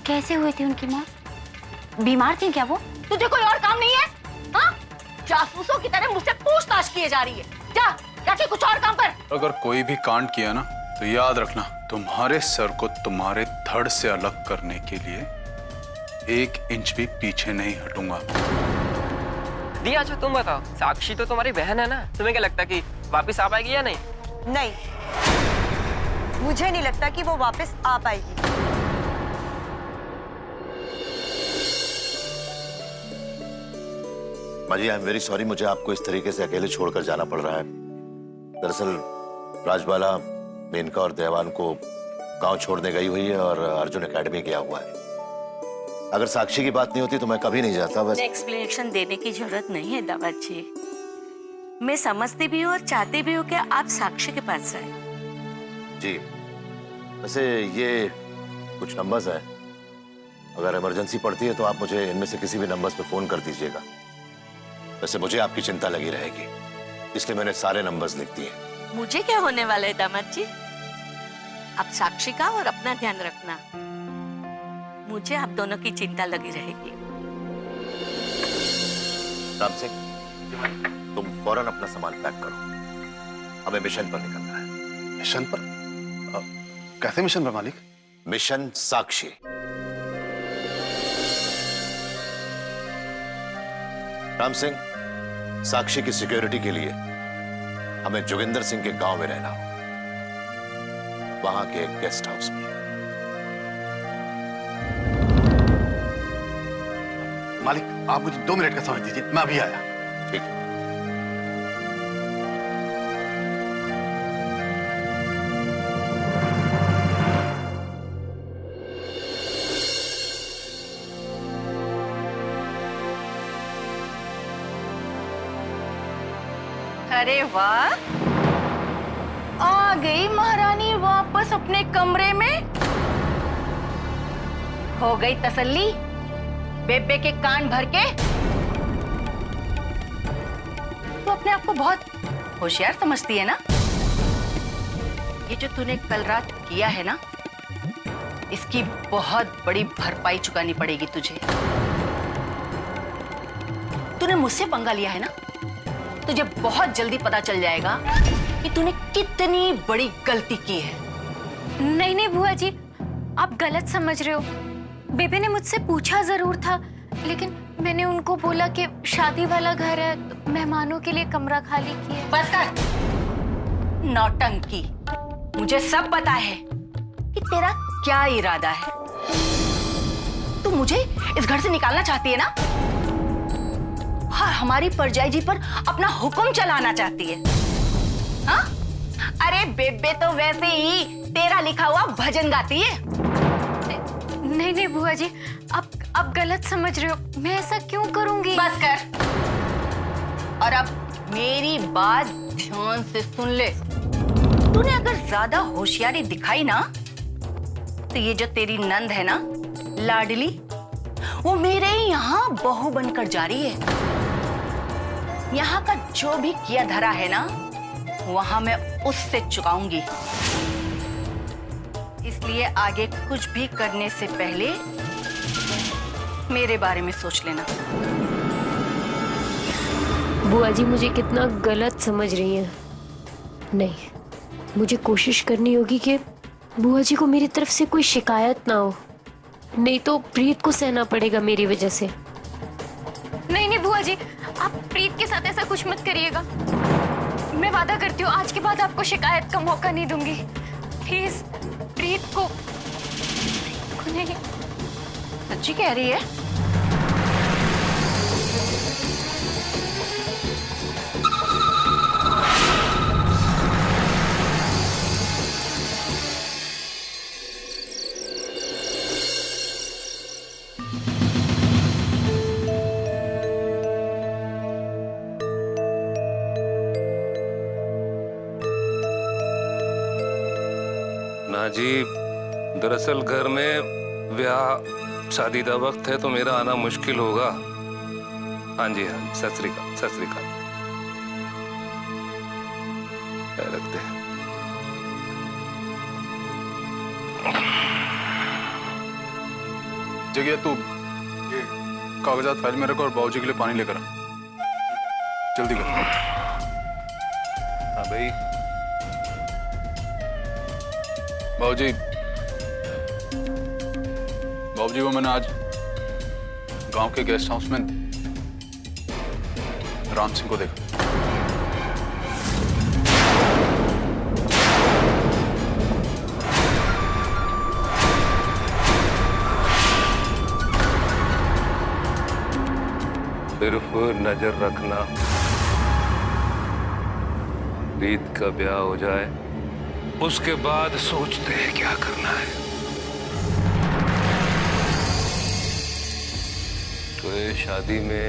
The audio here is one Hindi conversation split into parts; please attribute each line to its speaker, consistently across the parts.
Speaker 1: कैसे हुई थी उनकी मौत? बीमार थी क्या वो?
Speaker 2: तुझे कोई और काम नहीं है? हाँ, जासूसों की तरह मुझसे पूछताछ किए जा रही है। जा जाके कुछ और काम कर।
Speaker 3: अगर कोई भी कांड किया ना तो याद रखना, तुम्हारे सर को तुम्हारे धड़ से अलग करने के लिए 1 इंच भी पीछे नहीं हटूंगा।
Speaker 4: दिया, जो तुम बताओ, साक्षी तो तुम्हारी बहन है ना, तुम्हें क्या लगता कि वापस आ पाएगी या नहीं?
Speaker 5: नहीं, मुझे नहीं लगता कि वो वापस आ पाएगी।
Speaker 6: माँ जी, आई एम वेरी सॉरी, मुझे आपको इस तरीके से अकेले छोड़कर जाना पड़ रहा है। दरअसल राजबाला मेनका और देवान को गांव छोड़ने गई हुई है और अर्जुन एकेडमी गया हुआ है। अगर साक्षी की बात नहीं होती तो मैं कभी नहीं जाता। बस
Speaker 7: एक्सप्लेनेशन देने की जरूरत नहीं है दामाद जी। मैं समझती भी हूँ और चाहती भी हूँ कि आप साक्षी के पास जाएं।
Speaker 6: जी, वैसे ये कुछ नंबर्स हैं, अगर इमरजेंसी पड़ती है तो आप मुझे इनमें से किसी भी नंबर्स पे फोन कर दीजिएगा। वैसे मुझे आपकी चिंता लगी रहेगी, इसलिए मैंने सारे नंबर्स लिख दिए।
Speaker 7: मुझे क्या होने वाला है दामाद जी? आप साक्षी का और अपना ध्यान रखना। मुझे आप दोनों की चिंता लगी रहेगी।
Speaker 6: राम सिंह, तुम फौरन अपना सामान पैक करो, हमें मिशन पर निकलना है।
Speaker 8: मिशन पर? कैसे मिशन पर मालिक?
Speaker 6: मिशन साक्षी। राम सिंह, साक्षी की सिक्योरिटी के लिए हमें जोगिंदर सिंह के गांव में रहना होगा, वहां के एक गेस्ट हाउस में।
Speaker 8: मालिक, आप मुझे 2 मिनट का समय दीजिए, मैं अभी आया।
Speaker 6: ठीक है।
Speaker 2: अरे वाह, आ गई महारानी वापस अपने कमरे में। हो गई तसल्ली बेबे के कान भर के? तू अपने आप को बहुत होशियार समझती है ना? ये जो तूने कल रात किया है ना, इसकी बहुत बड़ी भरपाई चुकानी पड़ेगी तुझे। तूने मुझसे पंगा लिया है ना, तुझे बहुत जल्दी पता चल जाएगा कि तूने कितनी बड़ी गलती की है।
Speaker 1: नहीं नहीं बुआ जी, आप गलत समझ रहे हो। बेबे ने मुझसे पूछा जरूर था, लेकिन मैंने उनको बोला कि शादी वाला घर है तो मेहमानों के लिए कमरा खाली किया।
Speaker 2: बस कर नौटंकी, मुझे सब पता है कि तेरा क्या इरादा है। तू मुझे इस घर से निकालना चाहती है ना, और हमारी परजाई जी पर अपना हुक्म चलाना चाहती है। हाँ? अरे बेबे तो वैसे ही तेरा लिखा हुआ भजन गाती है।
Speaker 1: नहीं नहीं बुआ जी, आप गलत समझ रहे हो। मैं ऐसा क्यों करूंगी?
Speaker 2: बस कर, और अब मेरी बात ध्यान से सुन ले। तूने अगर ज्यादा होशियारी दिखाई ना, तो ये जो तेरी नंद है ना, लाडली, वो मेरे यहाँ बहू बनकर जा रही है। यहाँ का जो भी किया धरा है ना, वहां मैं उससे चुकाऊंगी। इसलिए आगे कुछ भी करने से पहले मेरे बारे में सोच लेना।
Speaker 9: बुआ जी मुझे कितना गलत समझ रही हैं। नहीं, मुझे कोशिश करनी होगी कि बुआ जी को मेरी तरफ से कोई शिकायत ना हो, नहीं तो प्रीत को सहना पड़ेगा मेरी वजह से।
Speaker 1: नहीं नहीं बुआ जी, आप प्रीत के साथ ऐसा कुछ मत करिएगा। मैं वादा करती हूँ आज के बाद आपको शिकायत का मौका नहीं दूंगी। प्लीज प्रीत को नहीं।
Speaker 2: सच्ची कह रही है?
Speaker 10: जी, दरअसल घर में ब्याह शादी का वक्त है तो मेरा आना मुश्किल होगा। हाँ जी, हाँ, सत श्री अकाल, सत श्री अकाल। रखते हैं।
Speaker 3: जगह तू ये कागजात फाइल में रख और बाबूजी के लिए पानी लेकर आ। जल्दी कर।
Speaker 10: हाँ भाई।
Speaker 3: बाबूजी, बाबूजी को मैंने आज गांव के गेस्ट हाउस में राम सिंह को देखा।
Speaker 10: सिर्फ नजर रखना, प्रीत का ब्याह हो जाए उसके बाद सोचते हैं क्या करना है। तो ये शादी में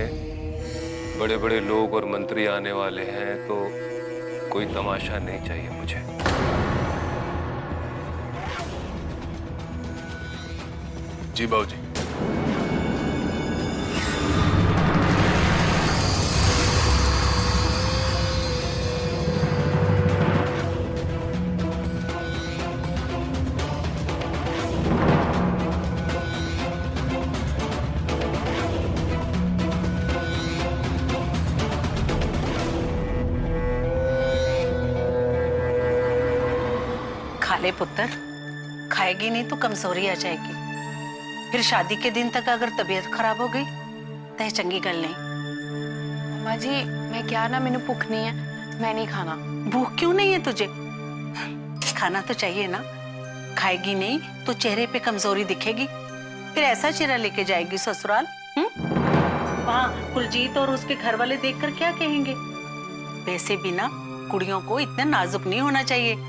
Speaker 10: बड़े बड़े लोग और मंत्री आने वाले हैं, तो कोई तमाशा नहीं चाहिए मुझे।
Speaker 3: जी बाबूजी।
Speaker 2: खा ले पुत्र, खाएगी नहीं तो कमजोरी आ जाएगी। फिर शादी के दिन तक अगर तबीयत खराब हो गई तो ये चंगी गल नहीं।
Speaker 1: अम्मा जी मैं क्या ना, मैंने भूख नहीं है, मैं नहीं खाना।
Speaker 2: भूख क्यों नहीं है तुझे? खाना तो चाहिए ना। खाएगी नहीं तो चेहरे पे कमजोरी दिखेगी, फिर ऐसा चेहरा लेके जाएगी ससुराल। वहाँ कुलजीत और उसके घर वाले देखकर क्या कहेंगे? वैसे भी ना कुड़ियों को इतना नाजुक नहीं होना चाहिए।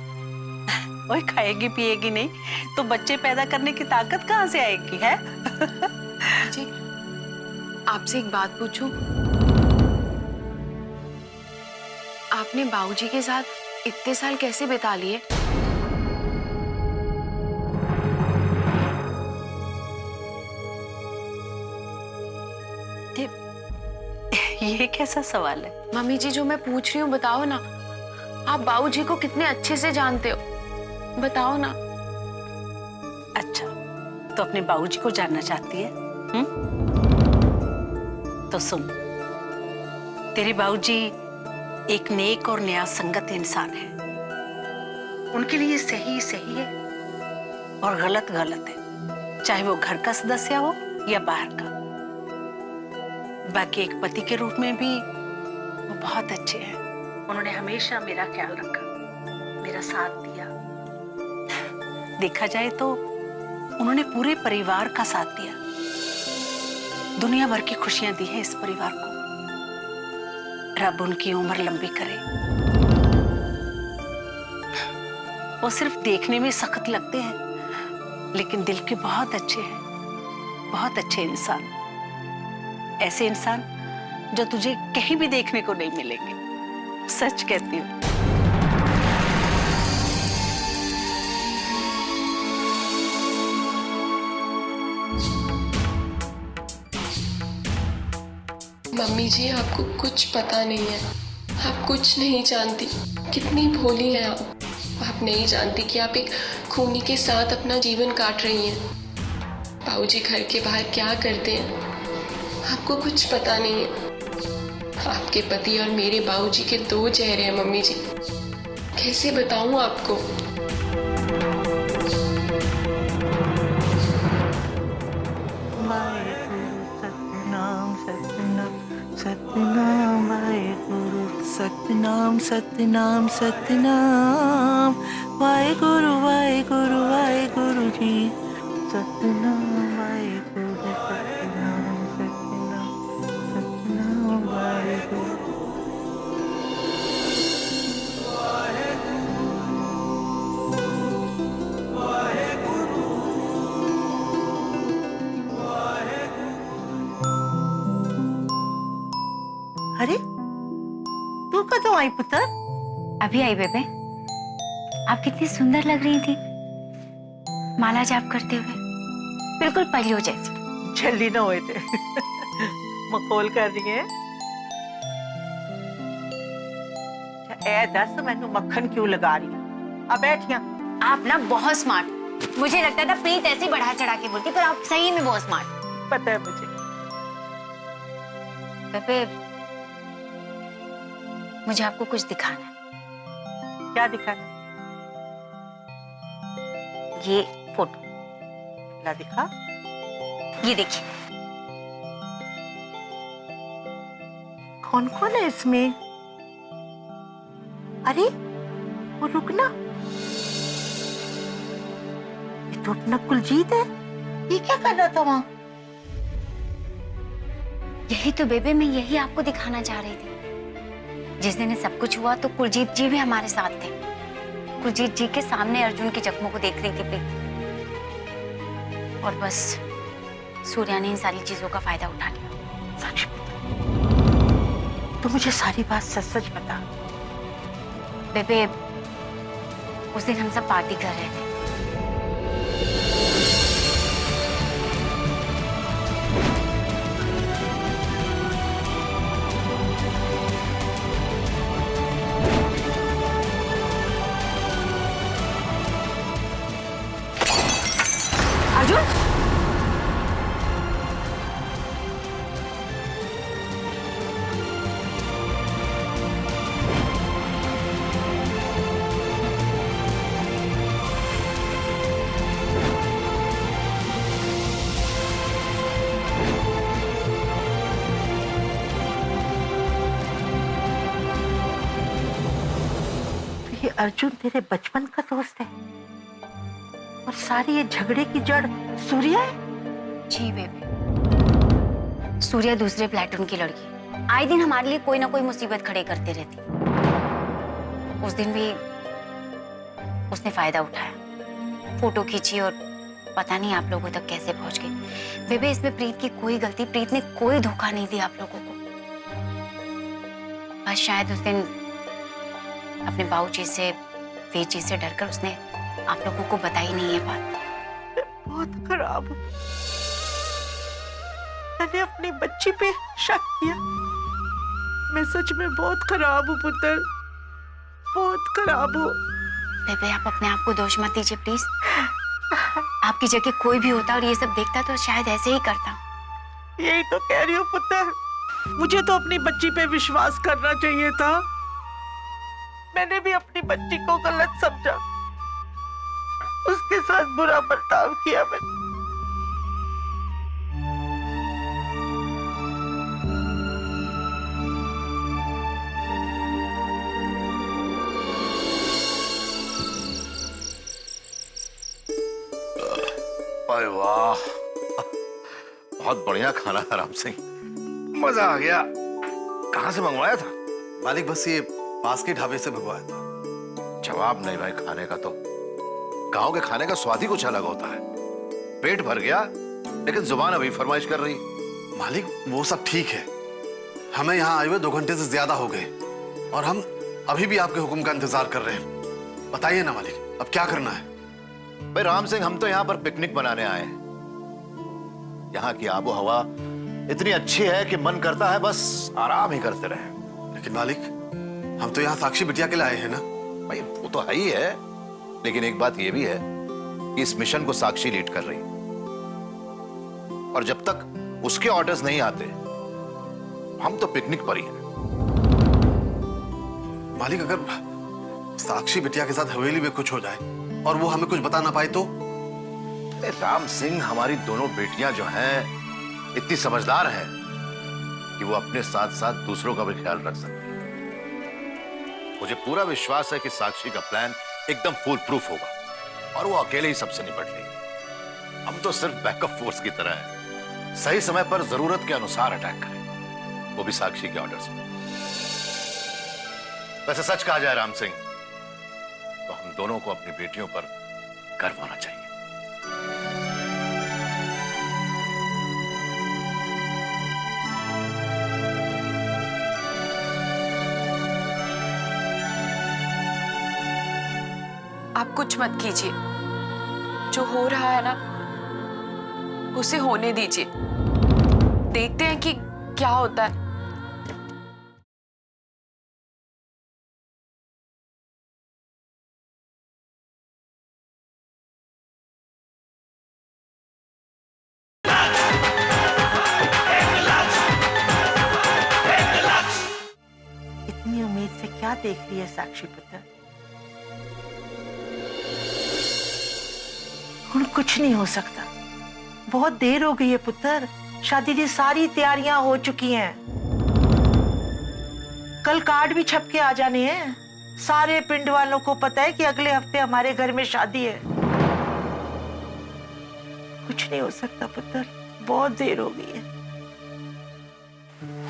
Speaker 2: ओए खाएगी पिएगी नहीं तो बच्चे पैदा करने की ताकत कहाँ से आएगी है?
Speaker 1: जी आपसे एक बात पूछूं? आपने बाबूजी के साथ इतने साल कैसे बिता लिए?
Speaker 2: ये कैसा सवाल है?
Speaker 1: मम्मी जी जो मैं पूछ रही हूँ बताओ ना। आप बाबूजी को कितने अच्छे से जानते हो, बताओ ना।
Speaker 2: अच्छा तो अपने बाबूजी को जानना चाहती है? तो सुन, तेरे बाबूजी एक नेक और न्याय संगत इंसान है। उनके लिए सही सही है और गलत गलत है, चाहे वो घर का सदस्य हो या बाहर का। बाकी एक पति के रूप में भी वो बहुत अच्छे हैं। उन्होंने हमेशा मेरा ख्याल रखा, मेरा साथ दिया। देखा जाए तो उन्होंने पूरे परिवार का साथ दिया। दुनिया भर की खुशियां दी है इस परिवार को। रब उनकी उम्र लंबी करे। वो सिर्फ देखने में सख्त लगते हैं लेकिन दिल के बहुत अच्छे हैं, बहुत अच्छे इंसान। ऐसे इंसान जो तुझे कहीं भी देखने को नहीं मिलेंगे, सच कहती हूँ।
Speaker 11: मम्मी जी आपको कुछ पता नहीं है, आप कुछ नहीं जानती। कितनी भोली हैं आप नहीं जानती कि आप एक खूनी के साथ अपना जीवन काट रही हैं। बाबूजी घर के बाहर क्या करते हैं आपको कुछ पता नहीं है। आपके पति और मेरे बाबूजी के दो चेहरे हैं मम्मी जी, कैसे बताऊं आपको।
Speaker 12: सतनाम सतनाम सतनाम वाहेगुरु वाहेगुरु वाहेगुरु जी। सतनाम वाहेगुरु सतनाम सतनाम सतनाम वाहेगुरु। अरे तू कਦੋਂ आई पुत्र?
Speaker 13: अभी आई बेबे। आप कितनी सुंदर लग रही थी माला जाप करते हुए, बिल्कुल परियों जैसी।
Speaker 12: जल्दी ना होए थे मखौल कर रही है। ए दस मैनू मक्खन क्यों लगा रही? अब बैठिया।
Speaker 13: आप ना बहुत स्मार्ट। मुझे लगता था प्रीत ऐसे बढ़ा चढ़ा के बोलती, पर आप सही में बहुत स्मार्ट।
Speaker 12: पता है मुझे।
Speaker 13: बेबे, मुझे आपको कुछ दिखाना है।
Speaker 12: क्या दिखाना?
Speaker 13: ये फोटो।
Speaker 12: ला दिखा।
Speaker 13: ये देखिए।
Speaker 12: कौन कौन है इसमें? अरे वो रुकना, ये तो अपना कुलजीत है। ये क्या कर रहा था वहां?
Speaker 13: यही तो बेबे, मैं यही आपको दिखाना चाह रही थी। जिस दिन ये सब कुछ हुआ तो कुलजीत जी भी हमारे साथ थे। कुलजीत जी के सामने अर्जुन के जख्मों को देख रही थी प्रीत, और बस सूर्या ने इन सारी चीजों का फायदा उठा लिया।
Speaker 12: सच तो मुझे सारी बात सच सच बता।
Speaker 13: बेबे, उस दिन हम सब पार्टी कर रहे थे। अर्जुन,
Speaker 12: ये अर्जुन तेरे बचपन का दोस्त है और सारी ये झगड़े की जड़ सूर्या है?
Speaker 13: जी बेबे, सूर्या दूसरे प्लेटून की लड़की आए दिन हमारे लिए कोई ना कोई मुसीबत खड़े करते रहती। उस दिन भी उसने फायदा उठाया, फोटो खींची और पता नहीं आप लोगों तक कैसे पहुंच गई। बेबे, इसमें प्रीत की कोई गलती, प्रीत ने कोई धोखा नहीं दिया आप लोगों को। बस शायद उस दिन अपने बाबूजी से, वीर जी से डरकर उसने आप लोगों को बताई नहीं है बात।
Speaker 12: बहुत खराब हूं। मैंने अपनी बच्ची पे शक किया। मैं सच में बहुत खराब हूँ पुत्र, बहुत खराब हूँ।
Speaker 13: बेबे, आप अपने आप को दोष मत दीजिए प्लीज। आपकी जगह कोई भी होता और ये सब देखता तो शायद ऐसे ही करता।
Speaker 12: यही तो कह रही हूँ पुत्र, मुझे तो अपनी बच्ची पे विश्वास करना चाहिए था। मैंने भी अपनी बच्ची को गलत समझा, उसके साथ बुरा बर्ताव किया मैंने।
Speaker 6: अरे वाह, बहुत बढ़िया खाना था राम सिंह, मजा आ गया। कहाँ से मंगवाया था?
Speaker 8: मालिक बस ये पास के ढाबे से मंगवाया था।
Speaker 6: जवाब नहीं भाई, खाने का तो गांव के खाने का स्वाद ही कुछ अलग होता है। पेट भर गया लेकिन जुबान अभी फरमाइश कर रही।
Speaker 8: मालिक वो सब ठीक है, हमें यहाँ आए हुए 2 घंटे से ज्यादा हो गए और हम अभी भी आपके हुक्म का इंतजार कर रहे हैं। बताइए ना मालिक, अब क्या करना है?
Speaker 6: भाई राम सिंह, हम तो यहाँ पर पिकनिक मनाने आए हैं। यहाँ की आबो हवा इतनी अच्छी है कि मन करता है बस आराम ही करते रहे।
Speaker 8: लेकिन मालिक, हम तो यहाँ साक्षी बिटिया के लिए आए हैं ना।
Speaker 6: भाई वो तो है ही है, लेकिन एक बात ये भी है कि इस मिशन को साक्षी लीड कर रही है और जब तक उसके ऑर्डर्स नहीं आते हम तो पिकनिक पर ही हैं।
Speaker 8: मालिक, अगर साक्षी बिटिया के साथ हवेली में कुछ हो जाए और वो हमें कुछ बता ना पाए तो?
Speaker 6: राम सिंह, हमारी दोनों बेटियां जो हैं इतनी समझदार हैं कि वो अपने साथ साथ दूसरों का भी ख्याल रख सकती हैं। मुझे पूरा विश्वास है कि साक्षी का प्लान एकदम फुल प्रूफ होगा और वो अकेले ही सबसे निपट लेगी। हम तो सिर्फ बैकअप फोर्स की तरह हैं, सही समय पर जरूरत के अनुसार अटैक करें, वो भी साक्षी के ऑर्डर्स में। वैसे सच कहा जाए राम सिंह, तो हम दोनों को अपनी बेटियों पर गर्व होना चाहिए।
Speaker 11: आप कुछ मत कीजिए, जो हो रहा है ना उसे होने दीजिए। देखते हैं कि क्या होता है।
Speaker 12: क्या देख रही है साक्षी पुत्र? हुण कुछ नहीं हो सकता, बहुत देर हो गई है पुत्र। शादी की सारी तैयारियां हो चुकी हैं, कल कार्ड भी छप के आ जाने हैं। सारे पिंड वालों को पता है कि अगले हफ्ते हमारे घर में शादी है। कुछ नहीं हो सकता पुत्र, बहुत देर हो गई है।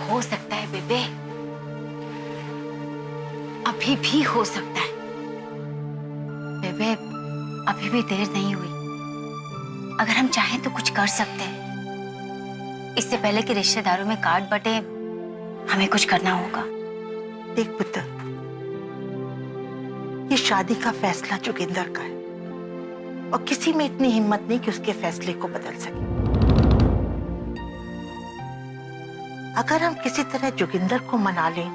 Speaker 13: हो सकता है बेबे, अभी भी हो सकता है। बेबे अभी भी देर नहीं हुई, अगर हम चाहें तो कुछ कर सकते हैं। इससे पहले कि रिश्तेदारों में कार्ड बटे, हमें कुछ करना होगा।
Speaker 12: देख पुत्र, ये शादी का फैसला जोगिंदर का है और किसी में इतनी हिम्मत नहीं कि उसके फैसले को बदल सके। अगर हम किसी तरह जोगिंदर को मना लें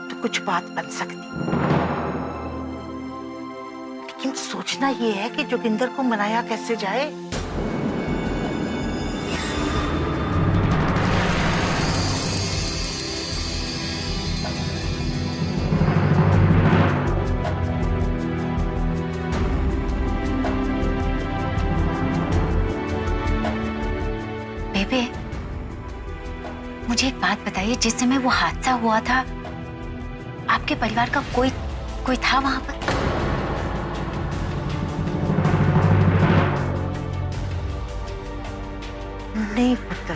Speaker 12: तो कुछ बात बन सकती, लेकिन सोचना यह है कि जोगिंदर को मनाया कैसे जाए।
Speaker 13: बेबे मुझे एक बात बताइए, जिस समय वो हादसा हुआ था आपके परिवार का कोई था वहां पर?
Speaker 12: नहीं पुत्र,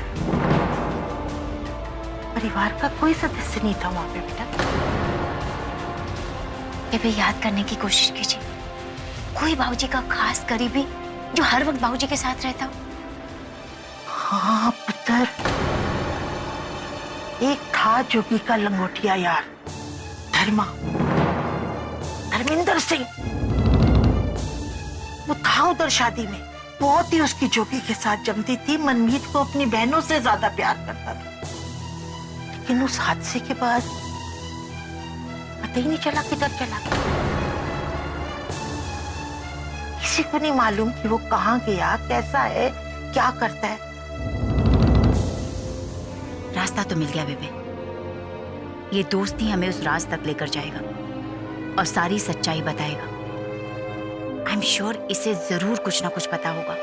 Speaker 12: परिवार का कोई सदस्य नहीं था वहां पे बेटा।
Speaker 13: बेबे याद करने की कोशिश कीजिए, कोई बाबूजी का खास करीबी जो हर वक्त बाबूजी के साथ रहता हो।
Speaker 12: हाँ पुत्र, एक था जोगी का लंगोटिया यार, धर्मेंद्र सिंह। वो था उधर शादी में, बहुत ही उसकी जोगी के साथ जमती थी। मनमीत को अपनी बहनों से ज्यादा प्यार करता था, लेकिन उस हादसे के बाद पता ही नहीं चला किधर चला गया। किसी को नहीं मालूम कि वो कहाँ गया, कैसा है, क्या करता है।
Speaker 13: रास्ता तो मिल गया बेबे, ये दोस्त ही हमें उस राज तक लेकर जाएगा और सारी सच्चाई बताएगा। आई एम श्योर इसे जरूर कुछ ना कुछ पता होगा।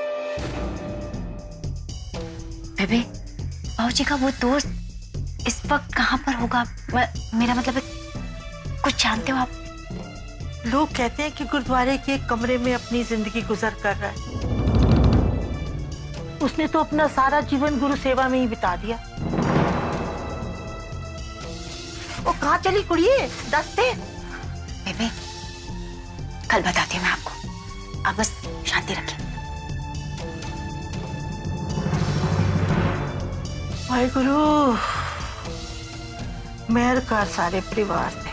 Speaker 13: बेबे बाबूजी का वो दोस्त इस वक्त कहाँ पर होगा? मेरा मतलब है, कुछ जानते हो आप?
Speaker 12: लोग कहते हैं कि गुरुद्वारे के एक कमरे में अपनी जिंदगी गुजर कर रहा है। उसने तो अपना सारा जीवन गुरु सेवा में ही बिता दिया। वो कहाँ चली कुड़िए, दस दे।
Speaker 13: बेबे कल बताती हूँ मैं आपको, आप बस शांति रखें।
Speaker 12: भाई गुरु मेहर कर सारे परिवार पे।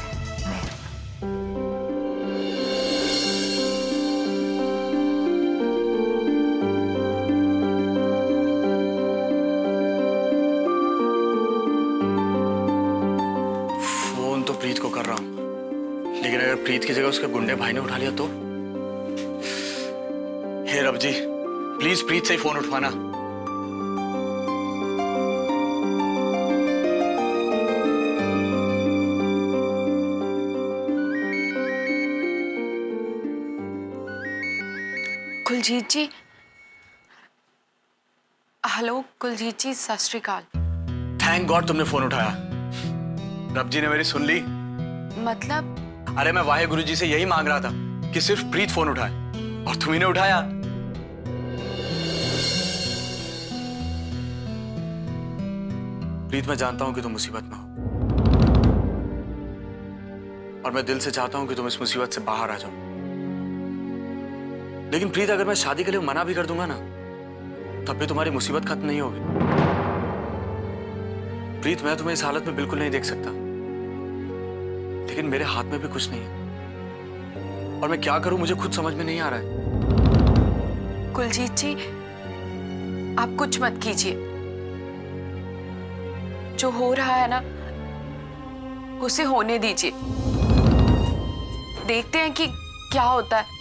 Speaker 8: फोन तो प्रीत को कर रहा हूं, लेकिन अगर प्रीत की जगह उसके गुंडे भाई ने उठा लिया तो? हे रब जी, प्लीज प्रीत से ही फोन उठवाना।
Speaker 11: कुलजीत जी, हेलो कुलजीत जी, सत श्री अकाल।
Speaker 8: थैंक गॉड तुमने फोन उठाया। रब जी ने मेरी सुन ली।
Speaker 11: मतलब?
Speaker 8: अरे मैं वाहे गुरु जी से यही मांग रहा था कि सिर्फ प्रीत फोन उठाए, और तुम्ही ने उठाया। प्रीत, मैं जानता हूं कि तुम मुसीबत में हो, और मैं दिल से चाहता हूं कि तुम इस मुसीबत से बाहर आ जाओ। लेकिन प्रीत, अगर मैं शादी के लिए मना भी कर दूंगा ना, तब भी तुम्हारी मुसीबत खत्म नहीं होगी। प्रीत, मैं तुम्हें इस हालत में बिल्कुल नहीं देख सकता, लेकिन मेरे हाथ में भी कुछ नहीं है, और मैं क्या करूं मुझे खुद समझ में नहीं आ रहा है।
Speaker 11: कुलजीत जी, आप कुछ मत कीजिए। जो हो रहा है ना, उसे होने दीजिए। देखते हैं कि क्या होता है।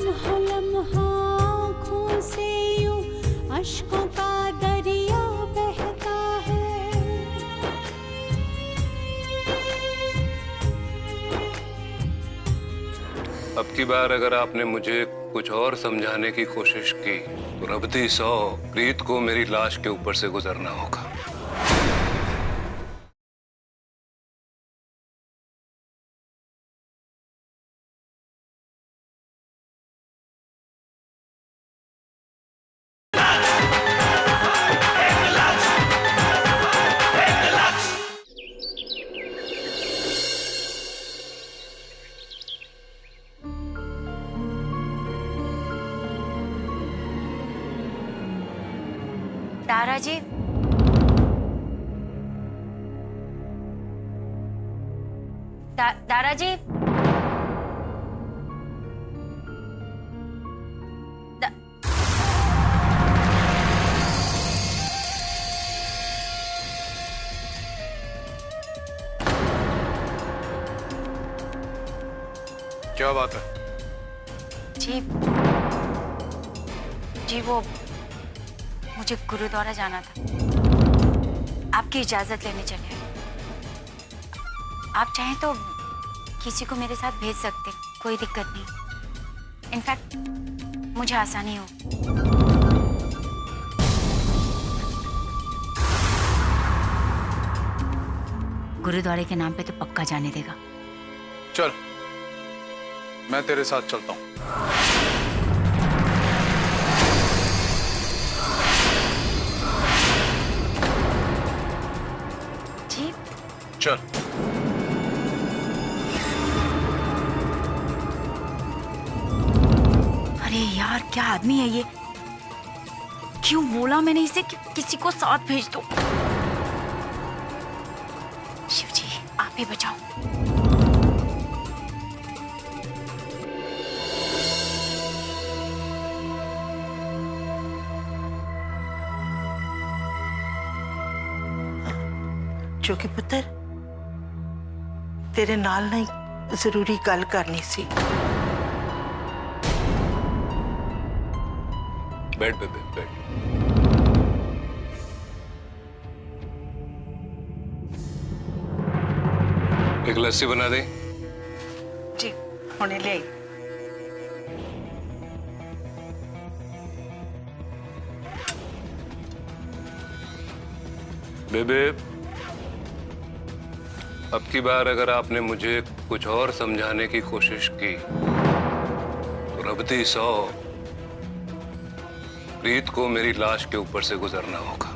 Speaker 14: लम्हा लम्हा आँखों से यूं अश्कों का दरिया बहता है।
Speaker 10: अब की बार अगर आपने मुझे कुछ और समझाने की कोशिश की तो रब्ती 100 प्रीत को मेरी लाश के ऊपर से गुजरना होगा।
Speaker 13: तारा जी, तारा जी,
Speaker 3: क्या बात है?
Speaker 13: जी जी, वो मुझे गुरुद्वारा जाना था, आपकी इजाजत लेने चले आए। आप चाहें तो किसी को मेरे साथ भेज सकते, कोई दिक्कत नहीं। इनफैक्ट मुझे आसानी हो। गुरुद्वारे के नाम पे तो पक्का जाने देगा।
Speaker 3: चल, मैं तेरे साथ चलता हूँ।
Speaker 13: जी
Speaker 3: चल।
Speaker 13: अरे यार, क्या आदमी है ये? क्यों बोला मैंने इसे कि किसी को साथ भेज दो? शिव जी, आप ही बचाओ।
Speaker 12: जोगी पुत्र, तेरे नाल नहीं जरूरी गल करनी सी।
Speaker 10: बैठ बेबे, बैठ। एक लस्सी बना दे।
Speaker 12: जी, होने ले आई।
Speaker 10: बेबे, अब की बार अगर आपने मुझे कुछ और समझाने की कोशिश की तो रब्ती 100 प्रीत को मेरी लाश के ऊपर से गुजरना होगा।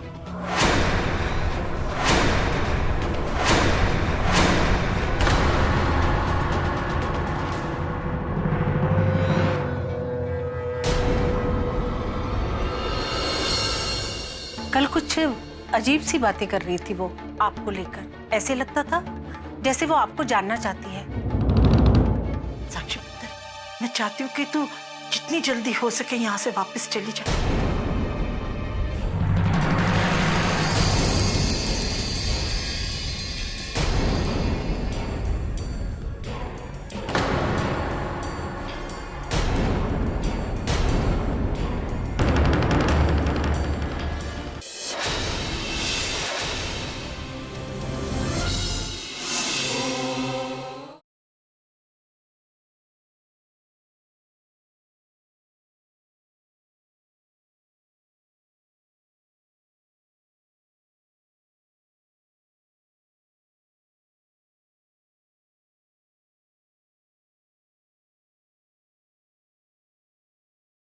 Speaker 12: कल कुछ अजीब सी बातें कर रही थी वो आपको लेकर। ऐसे लगता था जैसे वो आपको जानना चाहती है। साक्षी पुत्र, मैं चाहती हूँ कि तू जितनी जल्दी हो सके यहाँ से वापस चली जाए।